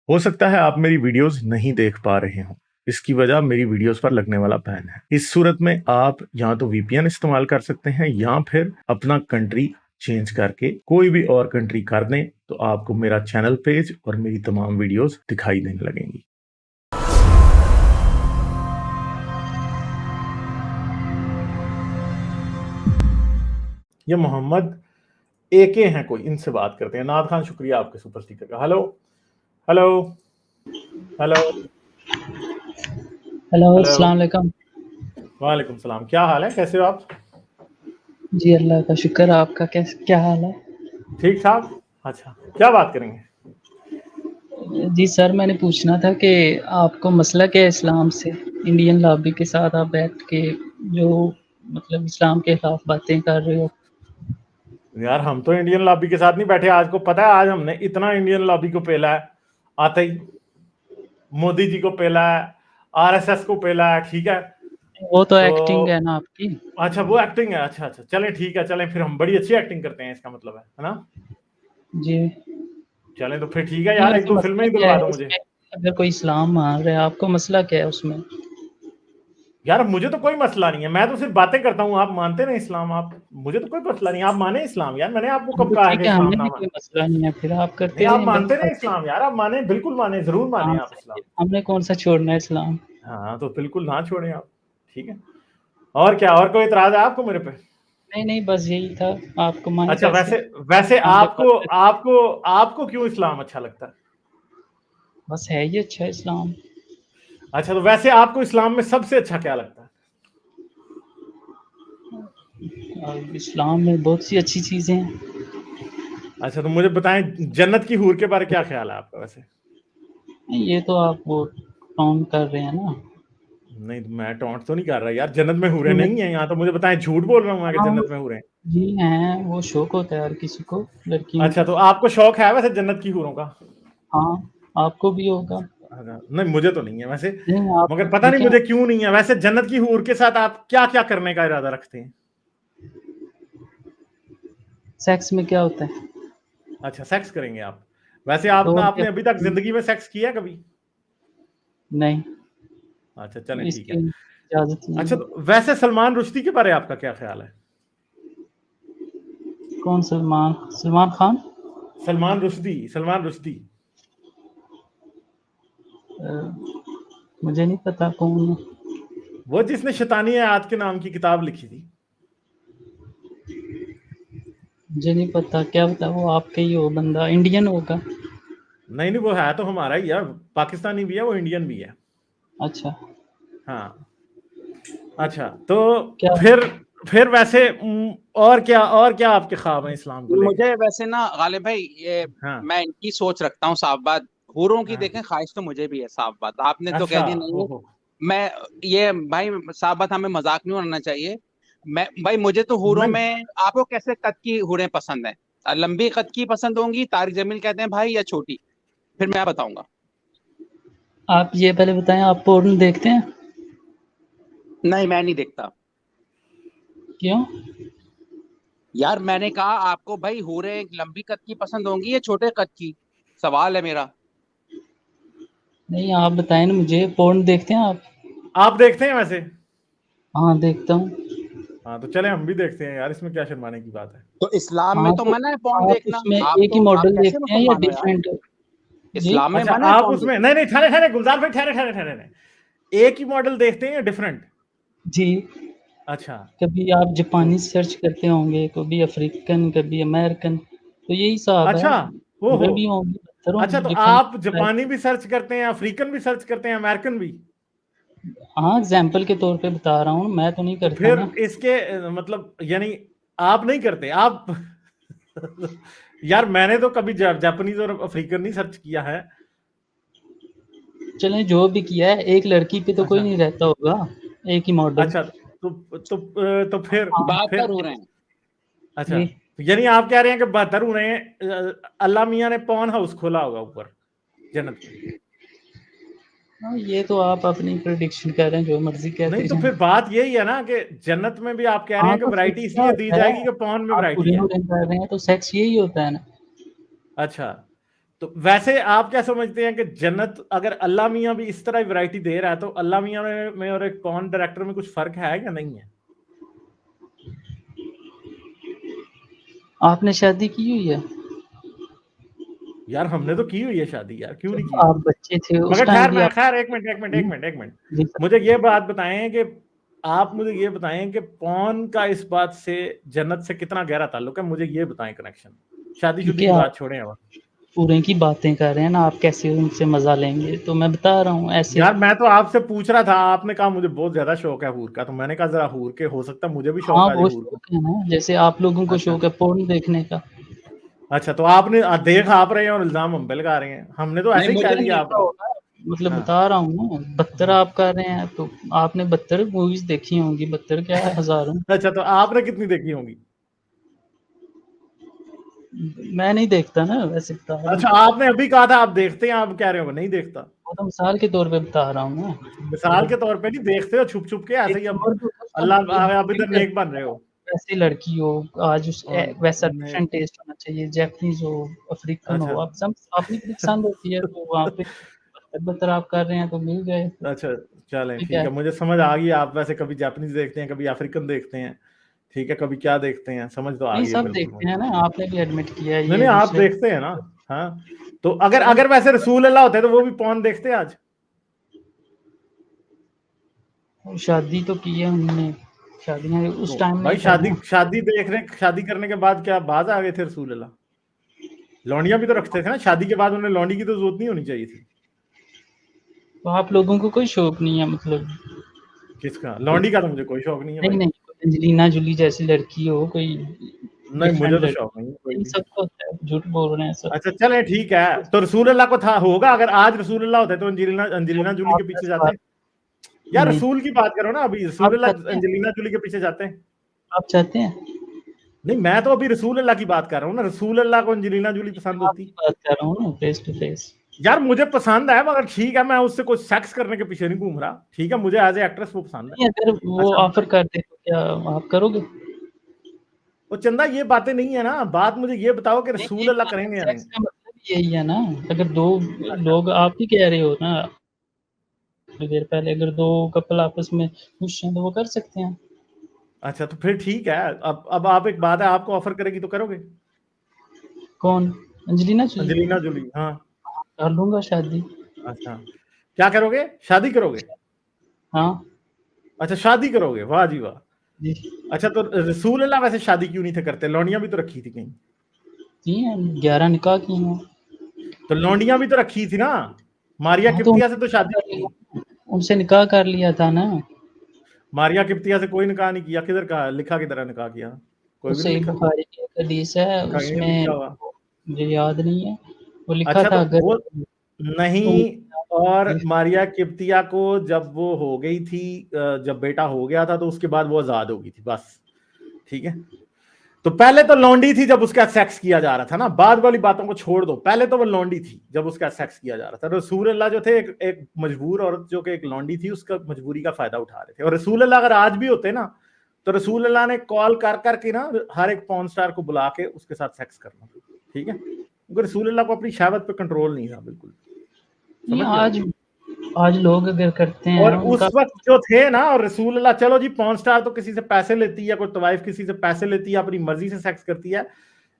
ہو سکتا ہے آپ میری ویڈیوز نہیں دیکھ پا رہے ہوں، اس کی وجہ میری ویڈیوز پر لگنے والا بین ہے۔ اس صورت میں آپ یا تو وی پی این استعمال کر سکتے ہیں یا پھر اپنا کنٹری چینج کر کے کوئی بھی اور کنٹری کر دیں تو آپ کو میرا چینل پیج اور میری تمام ویڈیوز دکھائی دینے لگیں گی۔ یہ محمد اے کے ہیں، کوئی ان سے بات کرتے ہیں۔ ناد خان شکریہ آپ کے سپر اسٹیکر کا۔ Hello hello hello hello, hello, السلام علیکم۔ وعلیکم السلام، کیا حال ہے؟ کیسے ہو آپ؟ جی اللہ کا شکر، آپ کا کیا حال ہے؟ ٹھیک ٹھاک۔ اچھا، کیا بات کریں گے؟ جی سر، میں نے پوچھنا تھا کہ آپ کو مسئلہ کیا ہے اسلام سے؟ انڈین لابی کے ساتھ آپ بیٹھ کے جو مطلب اسلام کے خلاف باتیں کر رہے ہو۔ یار ہم تو انڈین لابی کے ساتھ نہیں بیٹھے، آج کو پتا ہے آج ہم نے اتنا انڈین لابی کو پیلا ہے، آتے ہی مودی جی کو پیلا ہے، آر ایس ایس کو پیلا ہے، ٹھیک ہے؟ وہ تو ایکٹنگ ہے نا آپ کی۔ اچھا وہ ایکٹنگ ہے، اچھا اچھا، چلیں ٹھیک ہے، چلیں پھر ہم بڑی اچھی ایکٹنگ کرتے ہیں، اس کا مطلب ہے نا؟ جی چلیں تو پھر ٹھیک ہے نہیں، یار، ایک ویسے دو مسئلہ فلمیں ہی کیا دلوا ہے دو اس مجھے۔ میں؟ اگر کوئی اسلام مان رہا ہے، آپ کو مسئلہ کیا ہے اس میں؟ یار مجھے تو کوئی مسئلہ نہیں ہے، میں تو صرف باتیں کرتا ہوں، آپ مانتے نہیں اسلام، آپ مجھے تو کوئی مسئلہ نہیں، آپ مانیں اسلام۔ یار میں نے آپ کو ہم کب تو کہا ہے کہ ٹھیک ہے، ہم اسلام نے نہ بھی مانیں؟ کوئی مسئلہ نہیں ہے، پھر آپ نہیں، کرتے آپ رہے مانتے نہیں بس۔ اسلام، یار آپ مانیں، بالکل مانیں، ضرور مانیں ہاں آپ صحیح اسلام۔ ہے، ہم نے کون سا چھوڑنا ہے اسلام۔ ہاں تو بالکل نہ چھوڑیں آپ، ٹھیک ہے؟ اور کیا، اور کوئی اعتراض ہے آپ کو میرے پہ؟ نہیں بس یہی تھا، آپ کو مائیں اچھا، کیسے ویسے ہم آپ کو بتاتے تھے۔ آپ کو کیوں اسلام اچھا لگتا ہے؟ بس ہے ہی اچھا اسلام۔ اچھا تو ویسے آپ کو اسلام میں سب سے اچھا کیا لگتا ہے؟ اور اسلام میں بہت سی اچھی چیزیں ہیں۔ اچھا تو مجھے بتائیں، جنت کی حور کے بارے کیا خیال ہے آپ کا ویسے؟ یہ تو آپ وہ ٹونٹ کر رہے ہیں نا۔ نہیں میں ٹونٹ تو نہیں کر رہا یار، جنت میں حوریں نہیں ہیں یہاں، تو مجھے بتائیں جھوٹ بول رہا ہوں میں کہ ہاں جنت میں حوریں ہیں؟ جی ہیں، وہ شوق ہوتا ہے ہر کسی کو لڑکیوں اچھا کا۔ تو آپ کو شوق ہے ویسے جنت کی حوروں کا؟ ہاں آپ کو بھی ہوگا۔ نہیں مجھے تو نہیں ہے ویسے، نہیں آپ مگر پتہ نہیں دیکھیں، مجھے کیوں نہیں ہے۔ ویسے جنت کی حور کے ساتھ آپ کیا کیا کرنے کا ارادہ رکھتے ہیں؟ سیکس میں کیا ہوتا ہے؟ اچھا سیکس کریں گے آپ؟ ویسے آپ تو نے ابھی تک زندگی میں سیکس کیا کبھی؟ نہیں، اچھا چلیں اس ٹھیک ہے۔ کی اجازت نہیں اچھا ہے۔ تو ویسے سلمان رشدی کے بارے آپ کا کیا خیال ہے؟ کون سلمان خان؟ سلمان رشدی مجھے نہیں پتا کون ہے۔ وہ جس نے شیطانی آیات کے نام کی کتاب لکھی تھی۔ مجھے نہیں پتا، کیا بتا، وہ آپ کا ہی ہو بندہ، انڈین ہوگا۔ نہیں وہ ہے تو ہمارا ہی ہے، پاکستانی بھی ہے، وہ انڈین بھی ہے۔ اچھا ہاں اچھا تو کیا؟ پھر ویسے اور کیا آپ کے خواب ہیں اسلام کو لے کے؟ مجھے ویسے نا غالب بھائی، یہ ہاں میں ان کی سوچ رکھتا ہوں، صاف بات حوروں کی ہاں، دیکھیں خواہش تو مجھے بھی ہے، صاف بات آپ نے تو اچھا کہہ دی نہیں ہے۔ اوہو، میں یہ بھائی صاف بات، ہمیں مذاق نہیں ہونا چاہیے۔ میں بھائی مجھے تو حوروں نہیں میں، آپ کو کیسے قد کی حوریں پسند ہیں؟ لمبی قد کی پسند ہوں گی، طارق جمیل کہتے ہیں بھائی، یا چھوٹی؟ پھر میں بتاؤں گا۔ آپ یہ پہلے بتائیں، آپ پورن دیکھتے ہیں؟ نہیں میں نہیں دیکھتا کیوں؟ یار، میں نے کہا آپ کو بھائی حوریں لمبی قد کی پسند ہوں گی یا چھوٹے قد کی، سوال ہے میرا۔ نہیں آپ بتائیں نا مجھے، پورن دیکھتے ہیں آپ دیکھتے ہیں ویسے؟ ہاں دیکھتا ہوں۔ ہاں تو چلیں ہم بھی دیکھتے ہیں یار، اس میں کیا شرمانے کی بات ہے؟ تو اسلام میں ہاں تو تو منع ہے پورن آپ دیکھنا، اس میں ایک ہی آپ ماڈل کیسے دیکھتے ہیں یا مسلمان ہو یار؟ ڈیفرنٹ؟ جی اسلام میں اچھا منع ہے آپ پورن اس میں دیکھنا۔ نہیں ٹھہرے گلزار بھائی، ٹھہرے ایک ہی ماڈل دیکھتے ہیں یا ڈفرنٹ؟ جی، اچھا کبھی آپ تو جاپانی سرچ کرتے ہوں گے، کبھی افریقن، کبھی امریکن، تو یہی حساب ہے۔ اچھا پورے بھی ہوں گے، پتھر ہوں اچھا گے، تو آپ ڈفرنٹ۔ جاپانی بھی سرچ کرتے ہیں، افریقن بھی سرچ کرتے ہیں، امریکن بھی؟ ہاں ایگزامپل کے طور پہ بتا رہا ہوں، میں تو نہیں تو کرتا پھر نا۔ اس کے مطلب یعنی آپ نہیں کرتے آپ؟ یار میں نے تو کبھی جاپنیز اور افریقن نہیں سرچ کیا ہے۔ چلیں جو بھی کیا ہے، ایک لڑکی پہ تو کوئی اچھا نہیں رہتا ہوگا ایک ہی ماڈل۔ اچھا تو پھر ہاں 72 ہو رہے ہیں۔ اچھا جی یعنی آپ کہہ رہے ہیں کہ 72 ہو رہے ہیں، اللہ میاں نے پون ہاؤس کھولا ہوگا اوپر جنت میں؟ ہاں، یہ تو آپ اپنی پریڈکشن کر رہے ہیں، جو مرضی نہیں کہتے تو جائیں۔ پھر بات یہی ہے نا کہ جنت میں بھی آپ کہہ رہے ہاں ہیں کہ تو ورائٹی سیکس اس کیا لیے دی ہوتا جائے ہے؟ گی کہ پون میں آپ ورائٹی پورے ہے۔ ہو رہے کر رہے ہیں تو سیکس یہی ہوتا ہے نا۔ اچھا تو ویسے آپ کیا سمجھتے ہیں کہ جنت اگر اللہ میاں بھی اس طرح ورائٹی دے رہا ہے تو اللہ میاں میں اور ایک پون ڈائریکٹر میں کچھ فرق ہے یا نہیں ہے؟ آپ نے شادی کی ہوئی ہے؟ یار ہم نے تو کی ہوئی ہے شادی یار، کیوں نہیں کی آپ ہوئی؟ بچے تھے اس مگر ٹائم بھی آپ خیر ایک منٹ جی مجھے یہ بات بتائیں کہ آپ مجھے یہ بتائیں کہ پون کا اس بات سے جنت سے کتنا گہرا تعلق ہے، مجھے یہ بتائیں کنیکشن. شادی شدی کیونکہ کی آپ بات چھوڑیں اب. پورے کی باتیں کر رہے ہیں نا، آپ کیسے ان سے مزہ لیں گے؟ تو میں بتا رہا ہوں ایسے. یار میں تو آپ سے پوچھ رہا تھا، آپ نے کہا مجھے بہت زیادہ شوق ہے حور کا، تو میں نے کہا ذرا حور کے ہو سکتا ہے مجھے بھی شوق ہاں آ جائے وہ حور کا. شوق ہے نا، جیسے آپ لوگوں کو اچھا شوق ہے پورن دیکھنے کا. اچھا، تو آپ نے دیکھ آپ رہے ہیں اور الزام ہم پہ لگا رہے ہیں، ہم نے تو ایسے نہیں ہی مجھے کہہ دیا آپ دیکھا کو. ہوگا، مطلب ہاں بتا رہا ہوں نا، 72 آپ کر رہے ہیں تو آپ نے 72 موویز دیکھی ہوں گی. 72 کیا ہے، ہزاروں. اچھا تو آپ نے کتنی دیکھی ہوں گی؟ میں نہیں دیکھتا نا، ویسے بتا رہا ہوں. اچھا آپ نے ابھی کہا تھا آپ دیکھتے ہیں، آپ کہہ رہے ہو نہیں دیکھتا. وہ تو مثال کے طور پہ بتا رہا ہوں نا. مثال کے طور پہ نہیں، دیکھتے ہو چھپ چھپ کے ایسے ہی. اب اللہ آپ ادھر نیک بن رہے ہو. ویسے لڑکی ہو آج اس اور ویسا نہیں. ڈفرنٹ ٹیسٹ ہونا چاہیے، جیپنیز ہو، افریقن اچھا ہو، آپ سب اپنی پسند ہوتی ہے تو وہاں پہ 72 آپ کر رہے ہیں تو مل گئے. اچھا چلیں ٹھیک ٹھیک ہے. ہے، مجھے سمجھ آ گئی. آپ ویسے کبھی جاپنیز دیکھتے ہیں، کبھی افریقن دیکھتے ہیں، ٹھیک ہے، کبھی کیا دیکھتے ہیں، سمجھ تو آ نہیں گئی ہے سب بالکل دیکھتے مجھے. ہیں نا، آپ نے بھی ایڈمٹ کیا ہے نہیں یہ نہیں آپ دوسرے. دیکھتے ہیں نا. ہاں تو اگر ویسے رسول اللہ ہوتے تو وہ بھی پون دیکھتے آج. شادی تو کی ہے انہوں نے، شادیاں اس تو ٹائم بھائی نہیں تھا نا. شادی کرنے کے بعد کیا باز آ گئے تھے رسول اللہ؟ لونڈیاں بھی تو رکھتے تھے نا، شادی کے بعد انہیں لونڈی کی تو ضرورت نہیں ہونی چاہیے تھی. تو آپ لوگوں کو کوئی شوق نہیں ہے مطلب؟ کس کا؟ لونڈی کا تو مجھے کوئی شوق نہیں ہے نہیں بھائی. نہیں، انجلینا جولی جیسی لڑکی ہو کوئی نہیں مجھے ڈفرنٹ تو لڑکی. شوق نہیں ہے کوئی ان بھی. سب کو ہوتا ہے، جھوٹ بول رہے ہیں سب. اچھا چلیں ٹھیک ہے، تو رسول اللہ کو تھا ہوگا. اگر آج رسول اللہ ہوتے تو انجلینا جولی کے آپ پیچھے 10 جاتے. بار یار نہیں. رسول کی بات کرو نا، ابھی رسول آپ اللہ چاہتے ہیں، انجلینا جولی کے پیچھے جاتے ہیں. آپ چاہتے ہیں. نہیں میں تو ابھی رسول اللہ کی بات کر رہا ہوں نا، رسول اللہ کو انجلینا جولی پسند آپ ہوتی. کی بات کر رہا ہوں نا، فیس ٹو فیس. یار مجھے پسند ہے، مگر ٹھیک ہے میں اس سے کوئی سیکس کرنے کے پیچھے نہیں گھوم رہا، ٹھیک ہے، مجھے ایز اے ایکٹریس وہ پسند ہے. نہیں اگر وہ اچھا آفر کر دے تو کیا آپ کرو گے؟ وہ چندہ یہ باتیں نہیں ہے نا، بات مجھے یہ بتاؤ کہ نہیں رسول ایک اللہ کریں گے یا نہیں. سیکس کا مطلب یہی ہے نا. اگر دو اچھا لوگ، آپ ہی کہہ رہے ہو نا تھوڑی دیر پہلے، اگر دو کپل آپس میں خوش ہیں تو وہ کر سکتے ہیں. اچھا تو پھر ٹھیک ہے. اب آپ ایک بات ہے، آپ کو آفر کرے گی تو کرو گے؟ کون؟ Angelina Jolie. Angelina Jolie. ہاں کر لوں گا شادی. اچھا کیا کرو گے؟ شادی کرو گے؟ ہاں اچھا شادی کرو گے، واہ جی واہ. جی. اچھا تو رسول اللہ ویسے شادی کیوں نہیں تھے کرتے؟ لونڈیاں بھی تو رکھی تھی کہیں. جی 11 نکاح کی ہیں. تو لونڈیاں بھی تو رکھی تھی نا، ماریا ہاں تو کپتیا سے تو شادی کی تھی. ان سے نکاح کر لیا تھا نا. ماریا کپتیا سے کوئی نکاح نہیں کیا. کدھر کا لکھا، کدھر نکاح کیا؟ کوئی بھی نہیں صحیح لکھا. بخاری کی ایک حدیث ہے، اس کہیں میں لکھا ہوا. مجھے یاد نہیں ہے، وہ لکھا اچھا تھا تو اگر وہ نہیں. اور ماریا کپتیا کو جب وہ ہو گئی تھی، جب بیٹا ہو گیا تھا تو اس کے بعد وہ آزاد ہو گئی تھی بس. ٹھیک ہے، تو پہلے تو لونڈی تھی جب اس کا سیکس کیا جا رہا تھا نا، بعد والی باتوں کو چھوڑ دو. پہلے تو وہ لونڈی تھی جب اس کا سیکس کیا جا رہا تھا. رسول اللہ جو تھے ایک مجبور عورت جو کہ ایک لونڈی تھی، اس کا مجبوری کا فائدہ اٹھا رہے تھے. اور رسول اللہ اگر آج بھی ہوتے نا تو رسول اللہ نے کال کر کر کے نا ہر ایک پون سٹار کو بلا کے اس کے ساتھ سیکس کرنا. ٹھیک ہے، کیونکہ رسول اللہ کو اپنی شہوت پہ کنٹرول نہیں تھا بالکل. سمجھ گئے ہو؟ آج لوگ اگر کرتے ہیں اور ان اس کا. وقت جو تھے نا، اور رسول اللہ چلو جی پون سٹار تو کسی سے پیسے لیتی ہے، کوئی طوائف کسی سے پیسے لیتی ہے، اپنی مرضی سے سیکس کرتی ہے.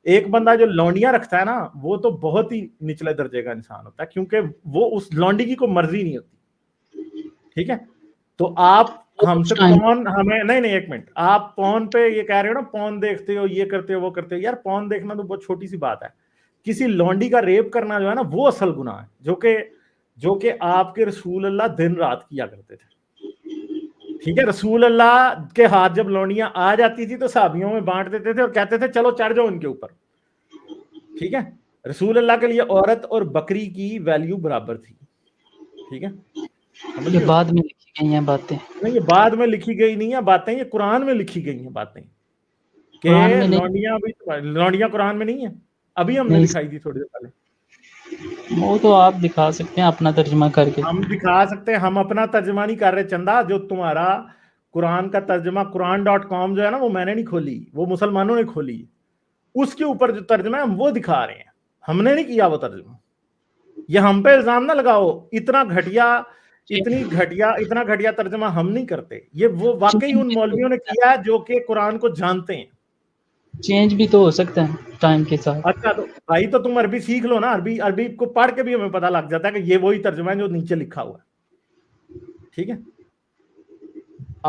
ایک بندہ جو لونڈیاں رکھتا ہے نا، وہ تو بہت ہی نچلے درجے کا انسان ہوتا ہے، کیونکہ وہ اس لونڈی کی کوئی مرضی نہیں ہوتی. ٹھیک ہے، تو آپ ہم سے پون ہمیں نہیں ایک منٹ، آپ پون پہ یہ کہہ رہے ہو نا پون دیکھتے ہو، یہ کرتے ہو وہ کرتے ہو. یار پون دیکھنا تو بہت چھوٹی سی بات ہے. کسی لونڈی کا ریپ کرنا جو ہے نا وہ اصل گناہ ہے، جو کہ آپ کے رسول اللہ دن رات کیا کرتے تھے. ٹھیک ہے، رسول اللہ کے ہاتھ جب لونڈیاں آ جاتی تھی تو صحابیوں میں بانٹ دیتے تھے اور کہتے تھے چلو چڑھ جاؤ ان کے اوپر. ٹھیک ہے، رسول اللہ کے لیے عورت اور بکری کی ویلیو برابر تھی. ٹھیک ہے، سمجھ یہ گئے اس بعد کو؟ میں لکھی گئی ہیں باتیں. نہیں یہ بعد میں لکھی گئی نہیں ہے باتیں، یہ قرآن میں لکھی گئی ہیں باتیں کہ قرآن میں نہیں. لونڈیاں قرآن میں نہیں ہیں. ابھی ہم نے نہیں دکھائی تھی تھوڑی دیر پہلے. وہ تو آپ دکھا سکتے ہیں اپنا ترجمہ کر کے. ہم دکھا سکتے ہیں، ہم اپنا ترجمہ نہیں کر رہے چندہ. جو تمہارا قرآن کا ترجمہ قرآن.com جو ہے نا، وہ میں نے نہیں کھولی، وہ مسلمانوں نے کھولی. اس کے اوپر جو ترجمہ ہے ہم وہ دکھا رہے ہیں، ہم نے نہیں کیا وہ ترجمہ. یہ ہم پہ الزام نہ لگاؤ، اتنا گھٹیا جی اتنا گھٹیا ترجمہ ہم نہیں کرتے، یہ وہ واقعی ان مولویوں نے کیا ہے جو کہ قرآن کو جانتے ہیں۔ چینج بھی تو ہو سکتا ہے ٹائم کے ساتھ۔ اچھا تو بھائی تو تم عربی سیکھ لو نا، عربی کو پڑھ کے بھی ہمیں پتہ لگ جاتا ہے کہ یہ وہی ترجمہ ہے جو نیچے لکھا ہوا ہے، ٹھیک ہے۔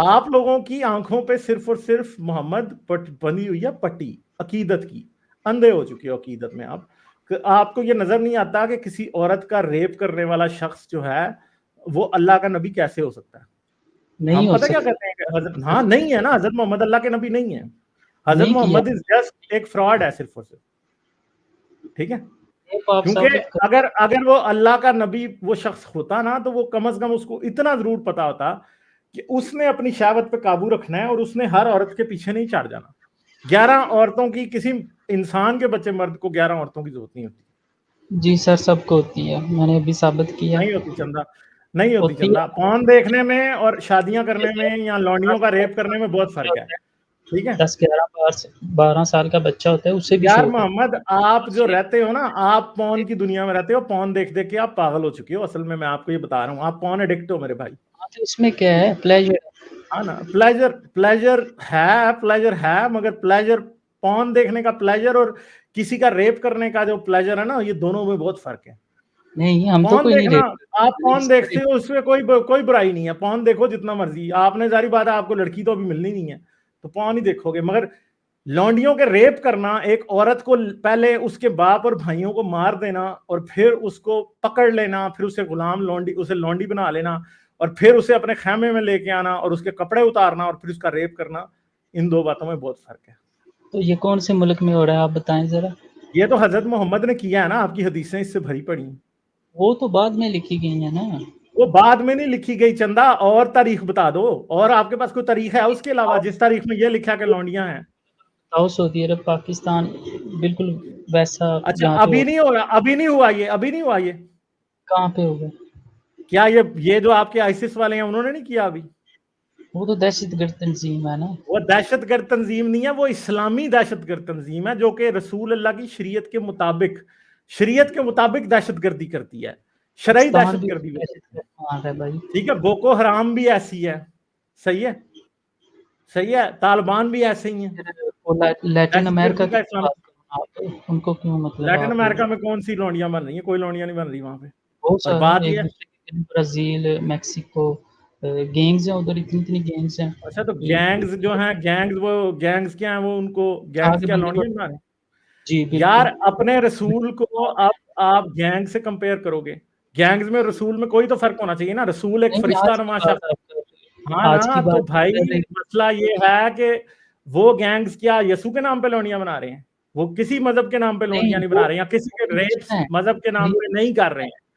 آپ لوگوں کی آنکھوں پہ صرف اور صرف محمد بندی ہوئی ہے پٹی عقیدت کی، اندھے ہو چکے ہو عقیدت میں آپ کو یہ نظر نہیں آتا کہ کسی عورت کا ریپ کرنے والا شخص جو ہے وہ اللہ کا نبی کیسے ہو سکتا ہے؟ نہیں ہم ہو پتہ کیا سکتا، کہتے ہیں کہ حضرت ہاں نہیں ہے نا، حضرت محمد اللہ کے نبی نہیں ہے، حضرت نہیں کیا محمد از جسٹ ایک فراڈ ہے صرف اور صرف، ٹھیک ہے۔ آپ کیونکہ ثابت کر اگر وہ اللہ کا نبی وہ شخص ہوتا نا تو وہ کم از کم اس کو اتنا ضرور پتا ہوتا کہ اس نے اپنی شہوت پہ قابو رکھنا ہے اور اس نے ہر عورت کے پیچھے نہیں چڑھ جانا۔ 11 عورتوں کی کسی انسان کے بچے مرد کو 11 عورتوں کی ضرورت نہیں ہوتی، جی سر سب کو ہوتی ہے، میں نے ابھی ثابت کیا نہیں ہوتی چندہ، نہیں ہوتی ہوتی چندہ۔ ہے۔ پون دیکھنے میں اور شادیاں کرنے میں یا لونڈیوں کا ریپ کرنے میں بہت فرق ہے، ٹھیک ہے 10-11 12 سال کا بچہ ہوتا ہے، اس سے بھی یار شوق ہے۔ محمد، آپ جو رہتے ہو نا، آپ پون کی دنیا میں رہتے ہو، پون دیکھ دیکھ کے آپ پاگل ہو چکے ہو، اصل میں آپ کو یہ بتا رہا ہوں، آپ پون ایڈکٹ ہو میرے بھائی، تو اس میں کیا ٹھیک ہے ہے پلیجر، ہاں نا۔ پلیجر ہے مگر پلیجر پون دیکھنے کا پلیجر اور کسی کا ریپ کرنے کا جو پلیجر ہے نا، یہ دونوں میں بہت فرق ہے۔ نہیں ہم تو پون کوئی نہیں دیکھنا، ریپ آپ پون دیکھتے ہو اس میں کوئی برائی نہیں ہے، پون دیکھو جتنا مرضی، آپ نے ظاہری بات ہے آپ کو لڑکی تو ابھی ملنی نہیں ہے تو پون ہی دیکھو گے، مگر لونڈیوں کے ریپ کرنا، ایک عورت کو پہلے اس کے باپ اور بھائیوں کو مار دینا اور پھر اس کو پکڑ لینا، پھر اسے غلام اسے لونڈی بنا لینا اور پھر اسے اپنے خیمے میں لے کے آنا اور اس کے کپڑے اتارنا اور پھر اس کا ریپ کرنا، ان دو باتوں میں بہت فرق ہے۔ تو یہ کون سے ملک میں ہو رہا ہے آپ بتائیں ذرا؟ یہ تو حضرت محمد نے کیا ہے نا، آپ کی حدیثیں اس سے بھری پڑی ہیں، وہ تو بعد میں لکھی گئی ہیں نا۔ وہ بعد میں نہیں لکھی گئی چندہ، اور تاریخ بتا دو، اور آپ کے پاس کوئی تاریخ ہے اس کے علاوہ جس تاریخ میں یہ لکھا کہ لونڈیاں ہیں؟ سعودی عرب پاکستان بالکل ویسا اچھا جہاں پہ ابھی نہیں ہو رہا، ابھی نہیں ہوا یہ کہاں پہ ہوگا؟ کیا یہ جو آپ کے آئیسس والے ہیں انہوں نے نہیں کیا ابھی؟ وہ تو دہشت گرد تنظیم ہے نا۔ وہ دہشت گرد تنظیم نہیں ہے، وہ اسلامی دہشت گرد تنظیم ہے جو کہ رسول اللہ کی شریعت کے مطابق دہشت گردی کرتی ہے، شرعی پاکستان دہشت بھی گردی وہ دہشت کرتی ہے، گرد وہاں ہے بھائی۔ ٹھیک ہے۔ بوکو حرام بھی ایسی ہے، صحیح ہے، طالبان بھی ایسے ہی ہیں، وہ لیٹن دہشت امریکہ گردی کا کی اسلام۔ بات کرنا آپ، ان کو کیوں مطلب لیٹن آپ امریکہ میں کون سی لونڈیاں بن رہی ہیں؟ کوئی لونڈیاں نہیں بن رہی وہاں پہ، بہت اور سارے بات یہ ایک ہے دوسرے کے برازیل میکسیکو گینگز ہیں ادھر، اتنی گینگز ہیں۔ اچھا تو گینگز جو ہیں، گینگز کیا ہیں وہ، ان کو گینگز آگے کیا بڑھنے لونڈیاں بنا رہے ہیں؟ جی یار بالکل۔ اپنے رسول کو آپ گینگ سے کمپیئر کرو گے؟ گینگز میں رسول میں کوئی تو فرق ہونا چاہیے نا، رسول ایک نہیں فرشتہ آج کی نما بات شخص، آپ کر رہے ہیں، ہاں آج کی نا، تو بات آپ کر بھائی رہے مسئلہ یہ ہے کہ وہ گینگز کیا یسوع کے نام پہ لونڈیاں بنا رہے ہیں؟ وہ کسی مذہب کے نام پہ ہیں۔ لونڈیاں نہیں وہ بنا رہے ہیں، یا کسی کے ریپس ہیں مذہب کے نام پہ نہیں کر رہے ہیں،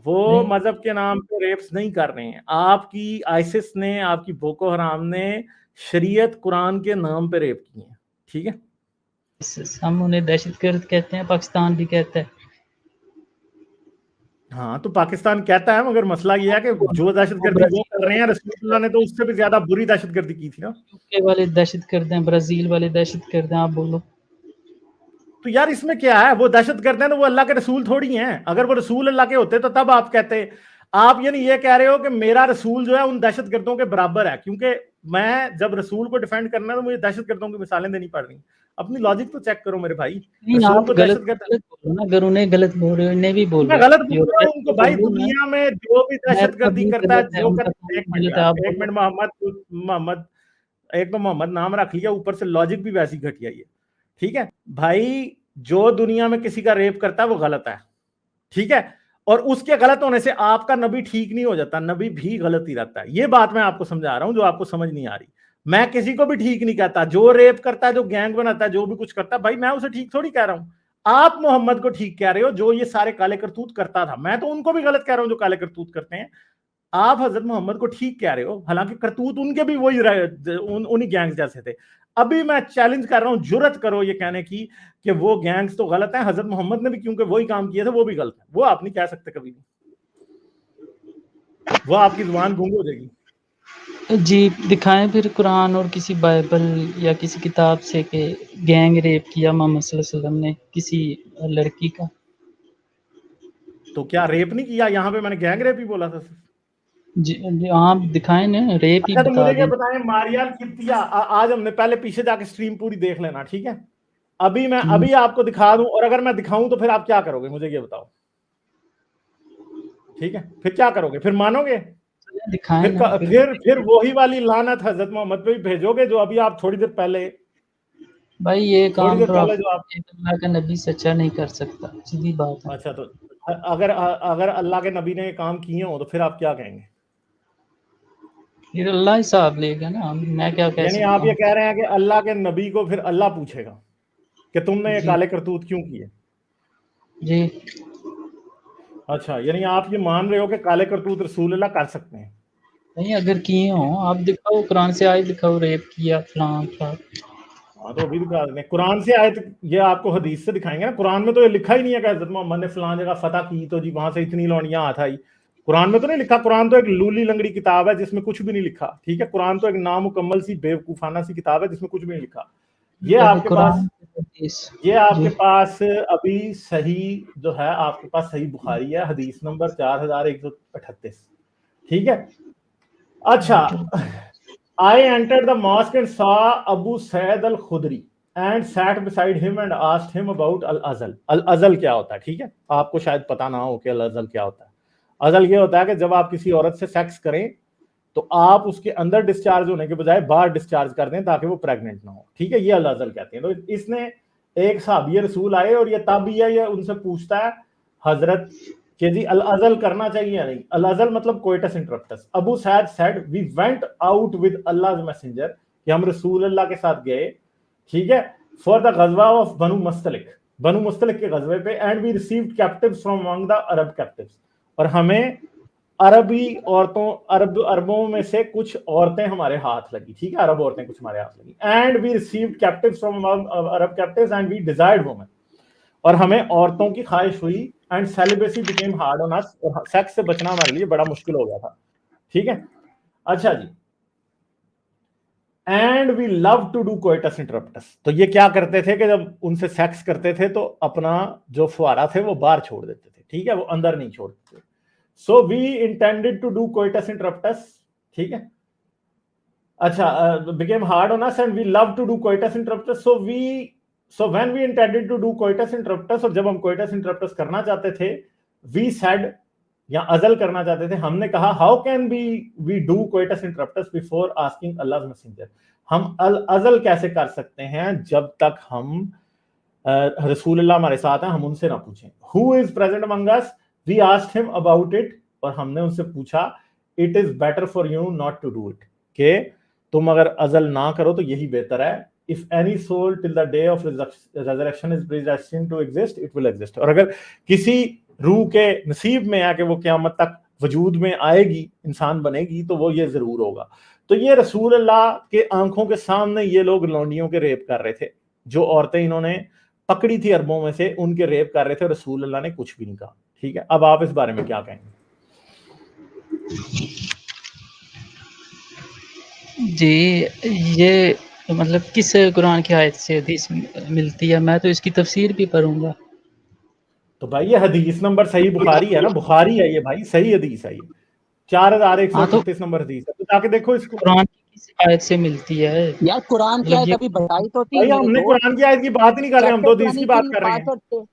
وہ نہیں مذہب کے نام پہ ریپس نہیں کر رہے ہیں۔ آپ کی آئسس نے، آپ کی بوکو حرام نے شریعت قرآن کے نام پہ ریپ کی ہیں، ٹھیک ہے۔ ہم انہیں دہشت گرد کہتے ہیں، پاکستان بھی کہتا ہے۔ ہاں تو پاکستان کہتا ہے، مگر مسئلہ یہ ہے کہ جو دہشت گردی وہ کر رہے ہیں، رسول اللہ نے تو اس سے بھی زیادہ بری دہشت گردی کی تھی نا۔ UK والے دہشت گرد ہیں، برازیل والے دہشت گرد ہیں، آپ بولو۔ تو یار اس میں کیا ہے؟ وہ دہشت گرد ہیں تو وہ اللہ کے رسول تھوڑی ہیں، اگر وہ رسول اللہ کے ہوتے تو تب آپ کہتے، آپ یعنی یہ کہہ رہے ہو کہ میرا رسول جو ہے ان دہشت گردوں کے برابر ہے، کیونکہ میں جب رسول کو ڈیفینڈ کرنا ہے تو مجھے دہشت گردوں کی مثالیں دینی پڑ رہی ہیں۔ اپنی لاجک تو چیک کرو میرے بھائی، نہیں رسول آپ کو غلط دہشت گرد، بولو نا، اگر انہیں غلط بول رہے ہو انہیں بھی میں بولو، غلط جو بول رہا غلط ہوں ان کو ہے وہ بھائی، بولو نا۔ دنیا میں جو بھی دہشت امریکہ گردی بھی کرتا ہے، غلط ہے، جو ان کا ایک قانون منٹ غلط ہے، یار، آپ ایک بولو۔ منٹ محمد ایک تو محمد نام رکھ لیا، اوپر سے لاجک بھی ویسی گھٹیا ہی ہے، ٹھیک ہے بھائی۔ جو دنیا میں کسی کا ریپ کرتا ہے وہ غلط ہے، ٹھیک ہے، اور اس کے غلط ہونے سے آپ کا نبی ٹھیک نہیں ہو جاتا، نبی بھی غلط ہی رہتا ہے۔ یہ بات میں آپ کو سمجھا رہا ہوں جو آپ کو سمجھ نہیں آ رہی۔ میں کسی کو بھی ٹھیک نہیں کہتا، جو ریپ کرتا ہے، جو گینگ بناتا ہے، جو بھی کچھ کرتا ہے، بھائی میں اسے ٹھیک تھوڑی کہہ رہا ہوں۔ آپ محمد کو ٹھیک کہہ رہے ہو جو یہ سارے کالے کرتوت کرتا تھا، میں تو ان کو بھی غلط کہہ رہا ہوں جو کالے کرتوت کرتے ہیں۔ آپ حضرت محمد کو ٹھیک کہہ رہے ہو، حالانکہ کرتوت ان کے بھی وہی انہی گینگز جیسے تھے۔ ابھی میں چیلنج کر رہا ہوں، جرت کرو یہ کہنے کی کہ وہ گینگز تو غلط ہیں، حضرت محمد نے بھی کیونکہ وہی کام کیے تھے وہ بھی غلط ہیں، وہ آپ نہیں کہہ سکتے کبھی بھی، وہ آپ کی زبان گونگ ہو جائے گی۔ جی دکھائیں پھر قرآن اور کسی بائبل یا کسی کتاب سے کہ گینگ ریپ کیا محمد صلی اللہ علیہ وسلم نے کسی لڑکی کا۔ تو کیا ریپ نہیں کیا؟ یہاں پہ میں نے گینگ ریپ ہی بولا تھا. جی آپ دکھائیں نا, ریپ ہی اچھا تو بتا مجھے یہ دیں. بتائیں, ماریا القبطیہ, آج ہم نے پہلے پیچھے جا کے اسٹریم پوری دیکھ لینا, ٹھیک ہے؟ ابھی میں ابھی آپ کو دکھا دوں, اور اگر میں دکھاؤں تو پھر آپ کیا کرو گے مجھے یہ بتاؤ, ٹھیک ہے؟ پھر کیا کرو گے؟ پھر مانو گے؟ دکھائیں نا پھر وہی والی لعنت حضرت محمد پہ بھی بھیجو گے جو ابھی آپ تھوڑی دیر پہلے بھائی یہ تھوڑی کام دیر تو پہلے جو آپ اللہ کا نبی سچا نہیں کر سکتا, سیدھی بات ہے. اچھا تو اگر اللہ کے نبی نے یہ کام کیے ہوں تو پھر آپ کیا کہیں گے؟ پھر اللہ حساب لے گا نا, میں کیا کہہ یعنی سکتا آپ یہ ہوں. کہہ رہے ہیں کہ اللہ کے نبی کو پھر اللہ پوچھے گا کہ تم نے یہ جی کالے کرتوت کیوں کیے؟ جی اچھا, یعنی آپ یہ مان رہے ہو کہ کالے کرتوت رسول اللہ کر سکتے ہیں؟ نہیں, اگر کیے ہوں آپ دکھاؤ, قرآن سے آئے دکھاؤ, ریپ کیا فلاں فلاں. ہاں تو ابھی دکھا دیں, قرآن سے آئے تو یہ آپ کو حدیث سے دکھائیں گے نا. قرآن میں تو یہ لکھا ہی نہیں ہے کہ حضرت محمد نے فلاں جگہ فتح کی تو جی وہاں سے اتنی لونیاں ہاتھ آئی. قرآن میں تو نہیں لکھا. قرآن تو ایک لولی لنگڑی کتاب ہے جس میں کچھ بھی نہیں لکھا, ٹھیک ہے؟ قرآن تو ایک نامکمل سی بیوقوفانہ سی کتاب ہے جس میں کچھ بھی نہیں لکھا. یہ آپ کے پاس یہ آپ جی کے پاس ابھی صحیح جو ہے, آپ کے پاس صحیح بخاری ہے, حدیث نمبر 4138, ٹھیک ہے؟ اچھا, I entered the mosque and saw Abu Sa'id al-Khudri and sat beside him and asked him about al-azal. al-azal کیا ہوتا ہے, ٹھیک ہے؟ آپ کو شاید پتا نہ ہو کہ al-azal کیا ہوتا ہے. ازل یہ ہوتا ہے کہ جب آپ کسی عورت سے سیکس کریں تو آپ اس کے اندر ڈسچارج ہونے کے بجائے باہر ڈسچارج کر دیں تاکہ وہ پریگننٹ نہ ہو, ٹھیک ہے؟ یہ الازل کہتے ہیں. تو اس نے ایک صحابی رسول آئے اور یہ تابعی ہے, یہ ان سے پوچھتا ہے حضرت کہ جی الازل کرنا چاہیے یا نہیں. الازل مطلب coitus interruptus. Abu Saeed said we went out with Allah messenger, کہ ہم رسول اللہ کے ساتھ گئے, ٹھیک ہے, فار دا غزوہ آف بنو مستلق, بنو مستلق کے غزوے پہ, and we received captives from among the Arab captives, اور ہمیں عربی عورتوں عربوں میں سے کچھ عورتیں ہمارے ہاتھ لگی, ٹھیک ہے؟ عرب عورتیں کچھ ہمارے ہاتھ لگی. And we received captives from Arab captives and we desired women, اور ہمیں عورتوں کی خواہش ہوئی. And celibacy became hard on us, اور سیکس سے بچنا ہمارے لیے بڑا مشکل ہو گیا تھا, ٹھیک ہے؟ اچھا جی, and we love to do coitus interruptus. تو یہ کیا کرتے تھے کہ جب ان سے سیکس کرتے تھے تو اپنا جو فوارہ تھے وہ باہر چھوڑ دیتے تھے, ٹھیک ہے؟ وہ اندر نہیں چھوڑتے تھے. So we intended to do coitus interruptus, ٹھیک ہے؟ اچھا, became hard on us and we love to do coitus interruptus. So when we intended to do coitus interruptus, اور جب ہم coitus interruptus کرنا چاہتے تھے, we said یا ازل کرنا چاہتے تھے, ہم نے کہا how can we do coitus interruptus before asking Allah's messenger. ہم ازل کیسے کر سکتے ہیں جب تک ہم رسول اللہ ہمارے ساتھ ہیں ہم ان سے نہ پوچھیں. Who is present among us? We asked him about it, اور ہم نے ان سے پوچھا it is better for you not to do it, کہ تم اگر ازل نہ کرو تو یہی بہتر ہے. If any soul till the day of resurrection is predestined to exist, it will exist. اور اگر کسی روح کے نصیب میں ہے کہ وہ قیامت تک وجود میں آئے گی, انسان بنے گی, تو وہ یہ ضرور ہوگا. تو یہ رسول اللہ کے آنکھوں کے سامنے یہ لوگ لونڈیوں کے ریپ کر رہے تھے, جو عورتیں انہوں نے پکڑی تھی عربوں میں سے, ان کے ریپ کر رہے تھے, رسول اللہ نے کچھ بھی نہیں کہا, ٹھیک ہے؟ اب آپ اس بارے میں کیا کہیں گے؟ جی, یہ مطلب کس قرآن کی آیت سے حدیث ملتی ہے؟ میں تو اس کی تفسیر بھی پڑھوں گا. تو بھائی یہ حدیث نمبر صحیح بخاری ہے نا, بخاری ہے یہ بھائی, صحیح حدیث ہے یہ, 4138 نمبر حدیث ہے. تو جا کے دیکھو اس کو. قرآن کی کس آیت سے ملتی ہے یار قرآن کی آیت ابھی بتائی تو تھی بھائی, میرے ہم نے دوست, قرآن کی آیت کی بات ہی نہیں کر رہے, ہم تو حدیث کی بات کر رہے ہیں. 5 اور 6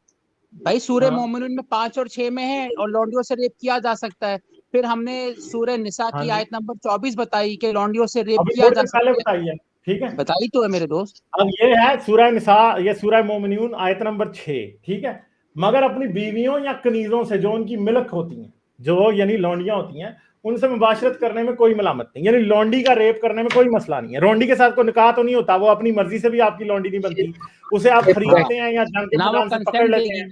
بھائی, سورہ مومنون میں 5 اور 6 میں ہے, اور لونڈیوں سے ریپ کیا جا سکتا ہے. پھر ہم نے سورہ نساء کی آیت نمبر 24 بتائی کہ لونڈیوں سے ریپ ابھی کیا تھوڑی جا دیر پہلے سکتا ہے. بتائی ہے, ٹھیک ہے؟ بتائی تو ہے میرے دوست. اب یہ ہے سورہ نساء, یہ سورہ مومنون آیت نمبر 6, ٹھیک ہے؟ مگر اپنی بیویوں یا کنیزوں سے جو ان کی ملک ہوتی ہیں, جو یعنی لونڈیاں ہوتی ہیں, ان سے مباشرت کرنے میں کوئی ملامت نہیں. یعنی لونڈی کا ریپ کرنے میں کوئی مسئلہ نہیں ہے. لونڈی کے ساتھ کوئی نکاح تو نہیں ہوتا, وہ اپنی مرضی سے بھی آپ کی لونڈی نہیں بنتی, اسے آپ خریدتے ہیں یا جنگ کے نہ وہ میدان سے پکڑ کنسنٹ دے لیتے گی. ہیں,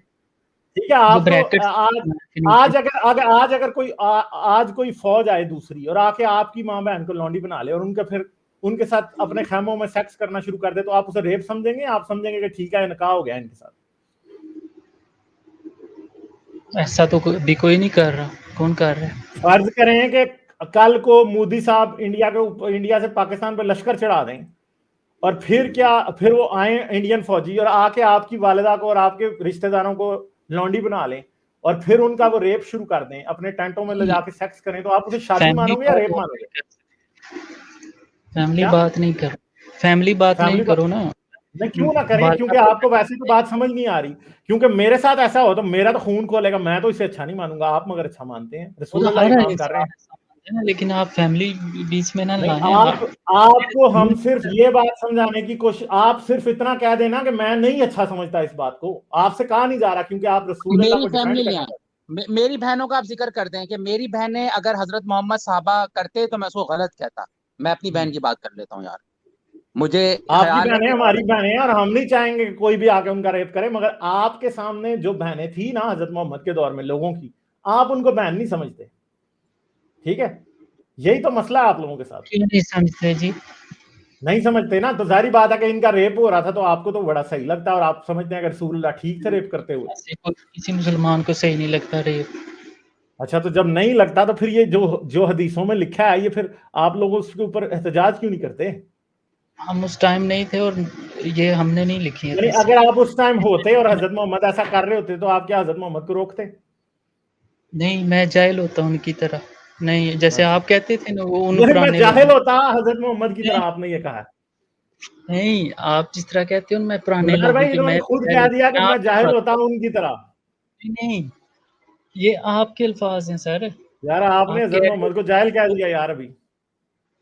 ٹھیک ہے؟ آپ کو آج اگر کوئی فوج آئے دوسری اور آ کے آپ کی ماں بہن کو لونڈی بنا لے اور ان کا پھر ان کے ساتھ اپنے خیموں میں سیکس کرنا شروع کر دے, تو آپ اسے ریپ سمجھیں گے؟ آپ سمجھیں گے کہ ٹھیک ہے نکاح ہو گیا ان کے ساتھ. ایسا تو بھی کوئی نہیں کر رہا. کون کر رہا ہے؟ فرض کریں کہ کل کو مودی صاحب انڈیا سے پاکستان پہ لشکر چڑھا دیں, اور پھر وہ آئیں انڈین فوجی اور آ کے آپ کی والدہ کو اور آپ کے رشتہ داروں کو لونڈی بنا لیں, اور پھر ان کا وہ ریپ شروع کر دیں, اپنے ٹینٹوں میں لے جا کے سیکس کریں, تو آپ اسے شادی مانو گے یا ریپ مانو گے؟ فیملی بات نہیں کرو, فیملی بات نہیں کرو نا. نہیں کیوں نہ کریں, کیونکہ آپ کو ویسے تو بات سمجھ نہیں آ رہی, کیونکہ میرے ساتھ ایسا ہو تو میرا تو خون کھولے گا, میں تو اسے اچھا نہیں مانوں گا, آپ مگر اچھا مانتے ہیں, رسول اللہ یہ کام کر رہے ہیں. لیکن آپ فیملی بیچ میں نہ لائیں. آپ کو ہم صرف یہ بات سمجھانے کی کوشش, آپ صرف اتنا کہہ دینا کہ میں نہیں اچھا سمجھتا اس بات کو, آپ سے کہا نہیں جا رہا, کیونکہ آپ رسول اللہ کو ڈیفینڈ کرنا چاہتے ہیں. میری بہنوں کا آپ ذکر کرتے ہیں کہ میری بہنیں اگر حضرت محمد صحابہ کرتے تو میں اس کو غلط کہتا. میں اپنی بہن کی بات کر لیتا ہوں یار, مجھے آپ کی بہنیں ہماری بہنیں ہیں, اور ہم نہیں چاہیں گے کہ کوئی بھی آ کے ان کا ریپ کرے, مگر آپ کے سامنے جو بہنیں تھی نا حضرت محمد کے دور میں لوگوں کی, آپ ان کو بہن نہیں سمجھتے. ٹھیک ہے, یہی تو مسئلہ ہے آپ لوگوں کے ساتھ. کیوں نہیں سمجھتے جی؟ نہیں سمجھتے نا, تو ظاہری بات ہے کہ ان کا ریپ ہو رہا تھا تو آپ کو تو بڑا صحیح لگتا ہے, اور آپ سمجھتے ہیں کہ رسول اللہ ٹھیک سے ریپ کرتے ہوئے. کسی مسلمان کو صحیح نہیں لگتا ریپ. اچھا, تو جب نہیں لگتا تو پھر یہ جو حدیثوں میں لکھا ہے, یہ پھر آپ لوگ اس کے اوپر احتجاج کیوں نہیں کرتے؟ ہم اس ٹائم نہیں تھے اور یہ ہم نے نہیں لکھی ہے. یعنی اگر آپ اس ٹائم ہوتے اور حضرت محمد ایسا کر رہے ہوتے تو آپ کیا حضرت محمد کو روکتے؟ نہیں, میں جاہل ہوتا ان کی طرح. نہیں, جیسے آپ کہتے تھے نا وہ ان میں پرانے جاہل ہوتا حضرت محمد کی طرح, آپ نے یہ کہا. نہیں, آپ جس طرح کہتے ہو میں پرانے عمر لوگوں بھائی کی, انہوں نے میں خود کہہ دیا کہ میں جاہل ہوتا ہوں ان کی طرح. نہیں, یہ آپ کے الفاظ ہیں سر. یار آپ نے حضرت محمد کو جاہل کہہ دیا یار. ابھی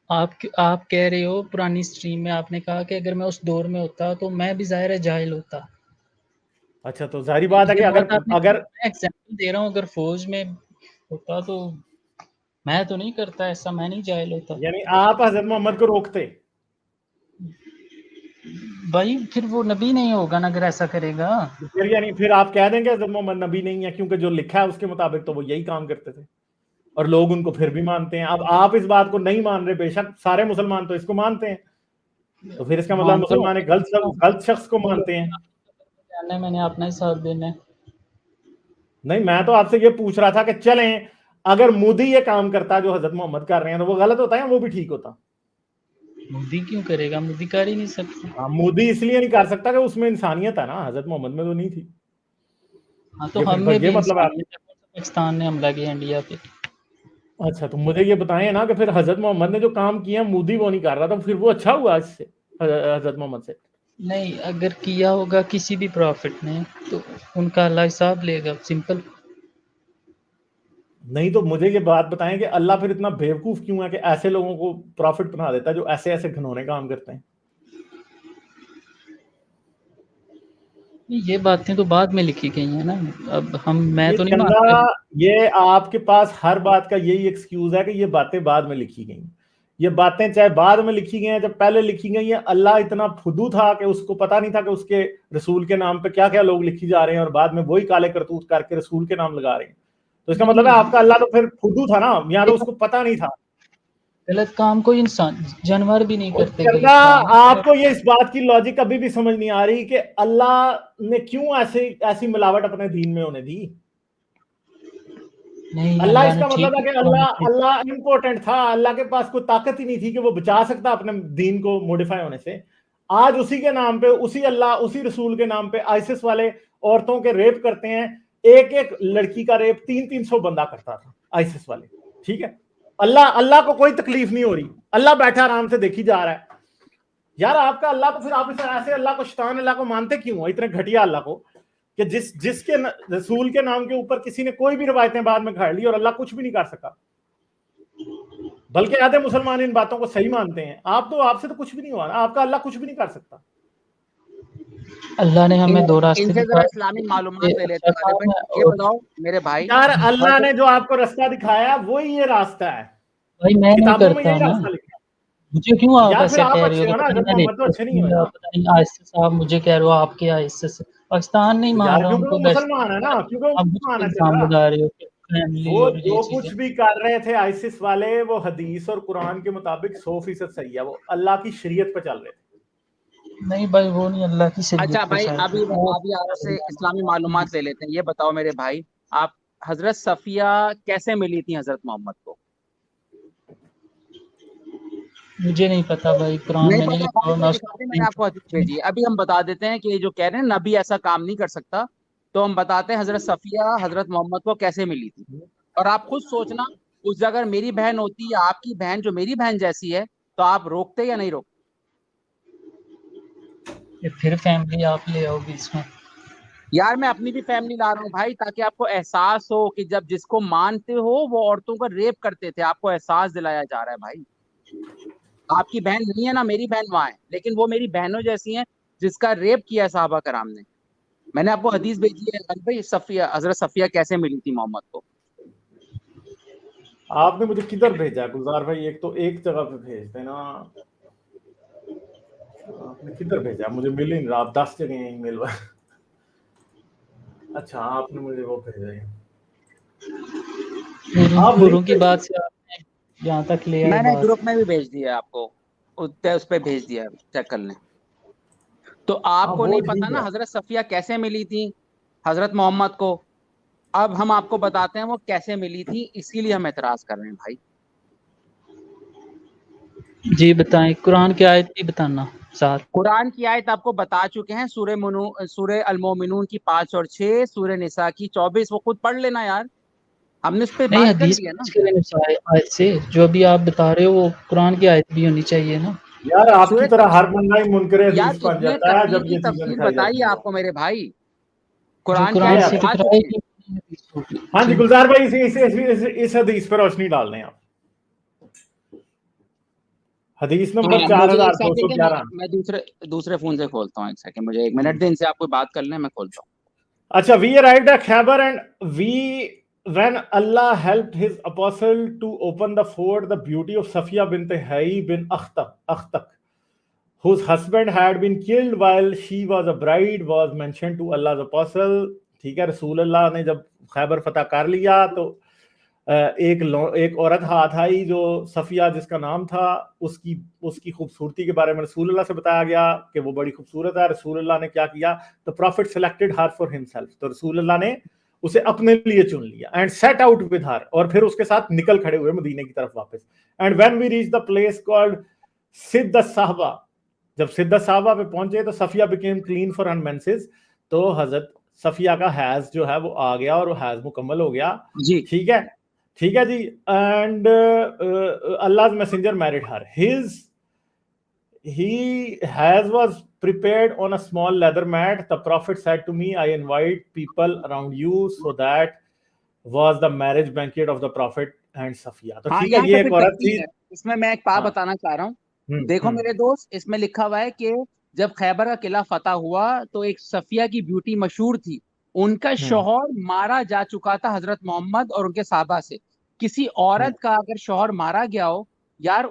آپ کہہ رہے ہو پرانی اسٹریم میں آپ نے کہا کہ اگر میں اس دور میں ہوتا تو میں بھی ظاہر ہے جاہل ہوتا. اچھا, تو ظاہری بات ہے کہ اگر ایگزامپل دے رہا ہوں, اگر فوج میں ہوتا تو میں تو نہیں کرتا ایسا, میں نہیں جاہل ہوتا. یعنی آپ حضرت محمد کو روکتے بھائی, پھر وہ نبی نہیں ہوگا نا اگر ایسا کرے گا. پھر آپ کہہ دیں گے حضرت محمد نبی نہیں ہے, کیونکہ جو لکھا ہے اس کے مطابق تو وہ یہی کام کرتے تھے, اور لوگ ان کو پھر بھی مانتے ہیں. اب آپ اس بات کو نہیں مان رہے, بے شک سارے مسلمان تو اس کو مانتے ہیں, تو پھر اس کا مطلب مسلمان ایک غلط شخص کو مانتے ہیں. میں نے اپنا ہی ساتھ دینا ہے. نہیں, میں تو آپ سے یہ پوچھ رہا تھا کہ چلیں اگر مودی یہ کام کرتا جو حضرت محمد کر رہے ہیں تو وہ غلط ہوتا ہے, وہ بھی ٹھیک ہوتا؟ مودی کیوں کرے گا, مودی کر ہی نہیں سکتا. مودی اس لیے نہیں کر سکتا کہ اس میں انسانیت ہے نا, حضرت محمد میں تو نہیں تھی. ہاں, تو ہم میں بھی مطلب پاکستان نے حملہ کیا انڈیا پہ. اچھا, تو مجھے یہ بتائیں نا کہ پھر حضرت محمد نے جو کام کیا مودی وہ نہیں کر رہا تھا, پھر وہ اچھا ہوا اس سے حضرت محمد سے؟ نہیں, اگر کیا ہوگا کسی بھی پروفٹ نے تو ان کا اللہ حساب لے گا, سمپل. نہیں, تو مجھے یہ بات بتائیں کہ اللہ پھر اتنا بیوقوف کیوں ہے کہ ایسے لوگوں کو پروفٹ بنا دیتا ہے جو ایسے ایسے گھنونے کام کرتے ہیں؟ یہ باتیں تو بعد میں لکھی گئی ہیں نا, اب میں تو نہیں چندہ, مانتا. یہ آپ کے پاس ہر بات کا یہی ایکسکیوز ہے کہ یہ باتیں بعد میں لکھی گئی. یہ باتیں چاہے بعد میں لکھی گئی ہیں, جب پہلے لکھی گئی ہیں, اللہ اتنا فدو تھا کہ اس کو پتا نہیں تھا کہ اس کے رسول کے نام پہ کیا کیا لوگ لکھی جا رہے ہیں, اور بعد میں وہی کالے کرتوت کر کے رسول کے نام لگا رہے ہیں. تو اس کا مطلب ہے آپ کا اللہ تو پھر فدو تھا نا, یا تو اس کو پتا نہیں تھا. غلط کام کوئی انسان جانور بھی نہیں کرتے. آپ کو یہ اس بات کی لاجک ابھی بھی سمجھ نہیں آ رہی کہ اللہ نے کیوں ایسی ملاوٹ اپنے دین میں ہونے دی. اللہ اس کا مطلب ہے کہ اللہ امپورٹنٹ تھا, اللہ کے پاس کوئی طاقت ہی نہیں تھی کہ وہ بچا سکتا اپنے دین کو موڈیفائی ہونے سے. آج اسی کے نام پہ, اسی اللہ اسی رسول کے نام پہ آئسس والے عورتوں کے ریپ کرتے ہیں. ایک لڑکی کا ریپ 300 بندہ کرتا تھا آئسس والے. ٹھیک ہے, اللہ کو کوئی تکلیف نہیں ہو رہی, اللہ بیٹھا آرام سے دیکھی جا رہا ہے. یار آپ کا اللہ, تو پھر آپ ایسے اللہ کو شیطان اللہ کو مانتے کیوں ہو, اتنے گھٹیا اللہ کو, کہ جس کے رسول کے نام کے اوپر کسی نے کوئی بھی روایتیں بعد میں گھاڑ لی اور اللہ کچھ بھی نہیں کر سکا, بلکہ آدھے مسلمان ان باتوں کو صحیح مانتے ہیں. آپ سے تو کچھ بھی نہیں ہوا نا, آپ کا اللہ کچھ بھی نہیں کر سکتا. اللہ نے ہمیں دو راستے ان سے ذرا اسلامی معلومات لے لیتے ہیں. یہ بتاؤ میرے بھائی, یار اللہ نے جو آپ کو راستہ دکھایا وہی یہ راستہ ہے. بھائی میں نہیں کتابوں میں کرتا یہی نا, راستہ لکھا ہے. مجھے کیوں آپ یار پھر ایسے آپ کہہ رہے اچھے ہو ہو نا, حضرت محمد تو اچھے نہیں ہوئے نا. پتہ نہیں آہستہ صاحب مجھے کہہ رہے ہو آپ کے آہستہ سے. پاکستان نہیں مان یار رہا ان کیونکہ کو, وہ مسلمان ہے نا, کیونکہ وہ آپ مسلمان ہے. الزام لگا رہے ہو فیملی وہ اور جو یہ کچھ چیزیں. بھی کر رہے تھے آئسس والے, وہ حدیث اور قرآن کے مطابق 100% صحیح ہے, وہ اللہ کی شریعت پہ چل رہے تھے. نہیں بھائی, وہ نہیں اللہ کی شریعت. اچھا بھائی, ابھی آپ سے اسلامی معلومات لے لیتے ہیں. یہ بتاؤ میرے بھائی, آپ حضرت صفیہ کیسے ملی تھی حضرت محمد کو؟ مجھے نہیں پتا بھائی, قرآن میں نہیں لکھا. میں نے آپ کو حدیث بھیجی ہے. ابھی ہم بتا دیتے ہیں کہ جو کہہ رہے ہیں نبی ایسا کام نہیں کر سکتا, تو ہم بتاتے ہیں حضرت صفیہ حضرت محمد کو کیسے ملی تھی. اور آپ خود سوچنا اس جگہ اگر میری بہن ہوتی یا آپ کی بہن جو میری بہن جیسی ہے تو آپ روکتے یا نہیں روکتے؟ پھر فیملی آپ لے آؤ گی اس میں. یار میں اپنی بھی فیملی لا رہا ہوں بھائی تاکہ آپ کو احساس ہو کہ جب جس کو مانتے ہو وہ عورتوں کو ریپ کرتے تھے, آپ کو احساس دلایا جا رہا ہے بھائی. آپ کی بہن نہیں ہے نا, میری بہن وہاں ہے, لیکن وہ میری بہنوں جیسی ہیں جس کا ریپ کیا صحابہ کرام نے. میں نے آپ کو حدیث بھیجی ہے بھائی, صفیہ حضرت صفیہ کیسے ملی تھی محمد کو. آپ نے مجھے کدھر بھیجا گلزار بھائی؟ ایک تو ایک جگہ پہ بھیج دینا. آپ نے کدھر بھیجا؟ مجھے مل ہی نہیں رہا. آپ 10 جگہ ای میل. اچھا آپ نے مجھے وہ بھیجا ہے. آپ حوروں کی لنک بات سے آپ نے یہاں تک لے آئے میں نے بات. گروپ میں بھی بھیج دیا آپ کو, اس پہ بھیج دیا, چیک کر لیں. تو آپ کو وہ نہیں پتا ٹھیک نا ہے. حضرت صفیہ کیسے ملی تھی حضرت محمد کو. اب ہم آپ کو بتاتے ہیں وہ کیسے ملی تھی, اسی لیے ہم اعتراض کر رہے ہیں بھائی. جی بتائیں, قرآن کی آیت بھی بتانا ساتھ. قرآن کی آیت آپ کو بتا چکے ہیں, سورہ المومنون کی 5 اور 6, سورہ نساء کی 24. وہ خود پڑھ لینا یار, ہم نے اس پہ نہیں, بات کر حدیث لی ہے نا. آیت سے جو ابھی آپ بتا رہے ہو وہ قرآن کی آیت بھی ہونی چاہیے نا. یار آپ کی سورہ طرح ہر بندہ ہی منکر یار حدیث بن اس نے جاتا ہے کثیر جب کی یہ چیزیں تفصیل دکھائی بتائی جاتی ہے ہیں. آپ کو میرے بھائی, جو قرآن کی قرآن آیت سے بتا ٹکرائے چکے ہیں. ہاں جی جی گلزار بھائی, اس حدیث پر روشنی ڈال دیں آپ. حدیث نمبر مجھے ایک سیکنڈ کے 4211. میں دوسرے فون سے کھولتا ہوں. ایک سیکنڈ, مجھے 1 منٹ دیں, ان سے آپ کو بات کر لیں, میں کھولتا ہوں. اچھا, we arrived at Khaybar and when Allah helped his apostle to open the fort, the beauty of Safiya bint Hayy bin Akhtak, whose husband had been killed while she was a bride, was mentioned to Allah's apostle. ٹھیک ہے, رسول اللہ نے جب خیبر فتح کر لیا تو ایک عورت ہاتھ آئی جو صفیہ جس کا نام تھا, اس کی خوبصورتی کے بارے میں رسول اللہ سے بتایا گیا کہ وہ بڑی خوبصورت ہے. رسول اللہ نے کیا کیا, the prophet selected her for himself, تو رسول اللہ نے اسے اپنے لیے چن لیا. and set out with her, اور پھر اس کے ساتھ نکل کھڑے ہوئے مدینے کی طرف واپس. and when we reached the place called سد الصحابہ, جب سد الصحابہ پہ پہنچے تو Safia became clean for her menses, تو حضرت صفیہ کا حیض جو ہے وہ آ گیا اور وہ حیض مکمل ہو گیا. جی ٹھیک ہے جی. And Allah's messenger married her. He has was prepared on a small leather mat. The prophet said to me, I invite people around you, so that was the marriage banquet of the prophet and Safiya. تو ٹھیک ہے, یہاں یہ پہ ایک پھر عورت تھی. تفصیل ہے, اس میں ایک بات بتانا چاہ رہا ہوں. دیکھو میرے دوست, اس میں لکھا ہوا ہے کہ جب خیبر کا قلعہ فتح ہوا تو ایک صفیہ کی بیوٹی مشہور تھی, ان کا شوہر مارا جا چکا تھا حضرت محمد اور ان کے صحابہ سے. کسی عورت کا اگر شوہر مارا گیا ہو یار,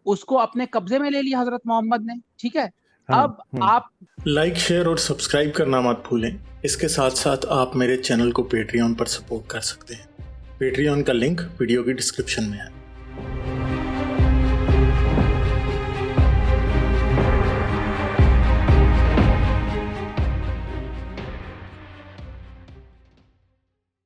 اس کو اپنے قبضے میں لے لیا حضرت محمد نے. ٹھیک ہے, اب آپ لائک, شیئر اور سبسکرائب کرنا مت بھولیں. اس کے ساتھ ساتھ آپ میرے چینل کو پیٹریون پر سپورٹ کر سکتے ہیں. پیٹریون کا لنک ویڈیو کی ڈسکرپشن میں ہے.